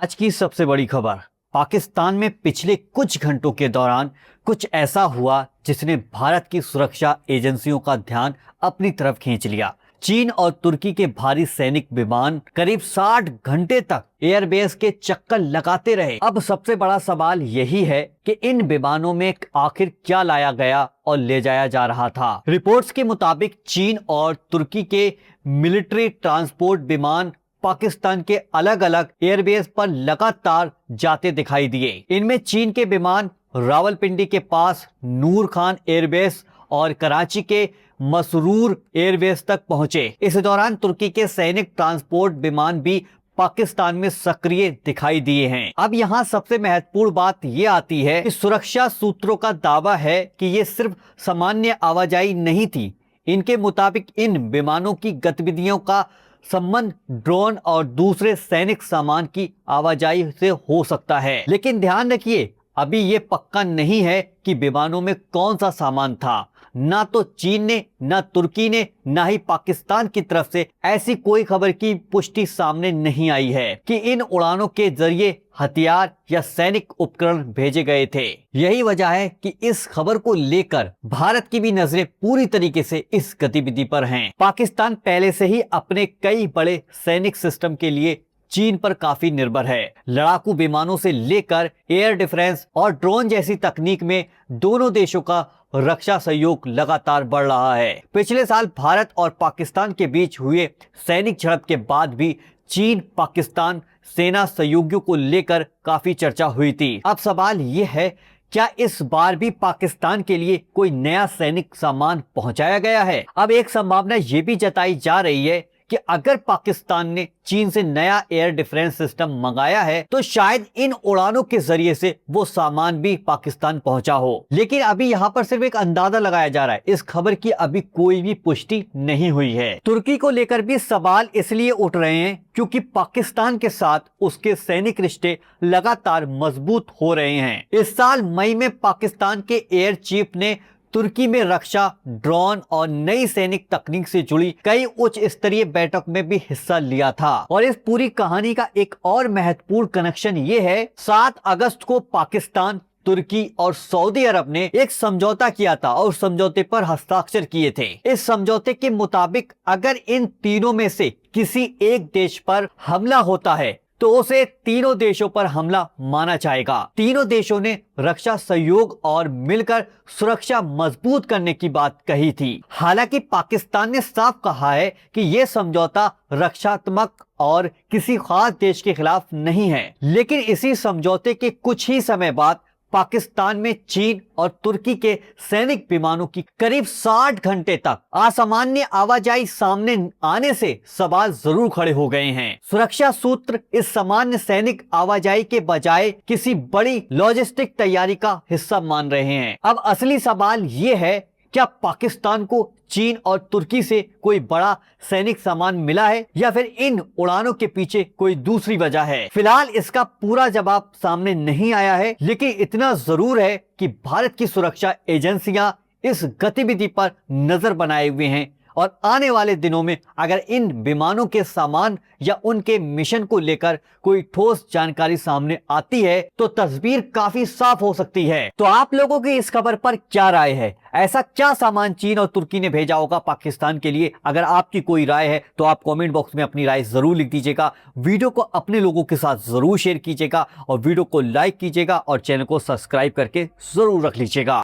आज की सबसे बड़ी खबर। पाकिस्तान में पिछले कुछ घंटों के दौरान कुछ ऐसा हुआ जिसने भारत की सुरक्षा एजेंसियों का ध्यान अपनी तरफ खींच लिया। चीन और तुर्की के भारी सैनिक विमान करीब 60 घंटे तक एयरबेस के चक्कर लगाते रहे। अब सबसे बड़ा सवाल यही है कि इन विमानों में आखिर क्या लाया गया और ले जाया जा रहा था। रिपोर्ट्स के मुताबिक चीन और तुर्की के मिलिट्री ट्रांसपोर्ट विमान पाकिस्तान के अलग अलग एयरबेस पर लगातार जाते दिखाई दिए। इनमें चीन के विमान रावलपिंडी के पास नूर खान एयरबेस और कराची के मसरूर एयरबेस तक पहुंचे। इस दौरान तुर्की के सैनिक ट्रांसपोर्ट विमान भी पाकिस्तान में सक्रिय दिखाई दिए हैं। अब यहाँ सबसे महत्वपूर्ण बात ये आती है कि सुरक्षा सूत्रों का दावा है कि ये सिर्फ सामान्य आवाजाही नहीं थी। इनके मुताबिक इन विमानों की गतिविधियों का संबंध ड्रोन और दूसरे सैनिक सामान की आवाजाही से हो सकता है। लेकिन ध्यान रखिए, अभी ये पक्का नहीं है कि विमानों में कौन सा सामान था। ना तो चीन ने, ना तुर्की ने, ना ही पाकिस्तान की तरफ से ऐसी कोई खबर की पुष्टि सामने नहीं आई है कि इन उड़ानों के जरिए हथियार या सैनिक उपकरण भेजे गए थे। यही वजह है कि इस खबर को लेकर भारत की भी नजरें पूरी तरीके से इस गतिविधि पर हैं। पाकिस्तान पहले से ही अपने कई बड़े सैनिक सिस्टम के लिए चीन पर काफी निर्भर है। लड़ाकू विमानों से लेकर एयर डिफेंस और ड्रोन जैसी तकनीक में दोनों देशों का रक्षा सहयोग लगातार बढ़ रहा है। पिछले साल भारत और पाकिस्तान के बीच हुए सैनिक झड़प के बाद भी चीन पाकिस्तान सेना सहयोगियों को लेकर काफी चर्चा हुई थी। अब सवाल यह है, क्या इस बार भी पाकिस्तान के लिए कोई नया सैनिक सामान पहुंचाया गया है? अब एक संभावना ये भी जताई जा रही है कि अगर पाकिस्तान ने चीन से नया एयर डिफेंस सिस्टम मंगाया है तो शायद इन उड़ानों के जरिए से वो सामान भी पाकिस्तान पहुंचा हो। लेकिन अभी यहाँ पर सिर्फ एक अंदाजा लगाया जा रहा है, इस खबर की अभी कोई भी पुष्टि नहीं हुई है। तुर्की को लेकर भी सवाल इसलिए उठ रहे हैं क्योंकि पाकिस्तान के साथ उसके सैनिक रिश्ते लगातार मजबूत हो रहे हैं। इस साल मई में पाकिस्तान के एयर चीफ ने तुर्की में रक्षा, ड्रोन और नई सैनिक तकनीक से जुड़ी कई उच्च स्तरीय बैठक में भी हिस्सा लिया था। और इस पूरी कहानी का एक और महत्वपूर्ण कनेक्शन ये है, 7 अगस्त को पाकिस्तान, तुर्की और सऊदी अरब ने एक समझौता किया था और समझौते पर हस्ताक्षर किए थे। इस समझौते के मुताबिक अगर इन तीनों में से किसी एक देश पर हमला होता है तो उसे तीनों देशों पर हमला माना जाएगा। तीनों देशों ने रक्षा सहयोग और मिलकर सुरक्षा मजबूत करने की बात कही थी। हालांकि पाकिस्तान ने साफ कहा है कि यह समझौता रक्षात्मक और किसी खास देश के खिलाफ नहीं है। लेकिन इसी समझौते के कुछ ही समय बाद पाकिस्तान में चीन और तुर्की के सैनिक विमानों की करीब 60 घंटे तक असामान्य आवाजाही सामने आने से सवाल जरूर खड़े हो गए हैं। सुरक्षा सूत्र इस सामान्य सैनिक आवाजाही के बजाय किसी बड़ी लॉजिस्टिक तैयारी का हिस्सा मान रहे हैं। अब असली सवाल ये है, क्या पाकिस्तान को चीन और तुर्की से कोई बड़ा सैनिक सामान मिला है या फिर इन उड़ानों के पीछे कोई दूसरी वजह है? फिलहाल इसका पूरा जवाब सामने नहीं आया है, लेकिन इतना जरूर है कि भारत की सुरक्षा एजेंसियां इस गतिविधि पर नजर बनाए हुए हैं और आने वाले दिनों में अगर इन विमानों के सामान या उनके मिशन को लेकर कोई ठोस जानकारी सामने आती है तो तस्वीर काफी साफ हो सकती है। तो आप लोगों की इस खबर पर क्या राय है? ऐसा क्या सामान चीन और तुर्की ने भेजा होगा पाकिस्तान के लिए? अगर आपकी कोई राय है तो आप कमेंट बॉक्स में अपनी राय जरूर लिख दीजिएगा। वीडियो को अपने लोगों के साथ जरूर शेयर कीजिएगा और वीडियो को लाइक कीजिएगा और चैनल को सब्सक्राइब करके जरूर रख लीजिएगा।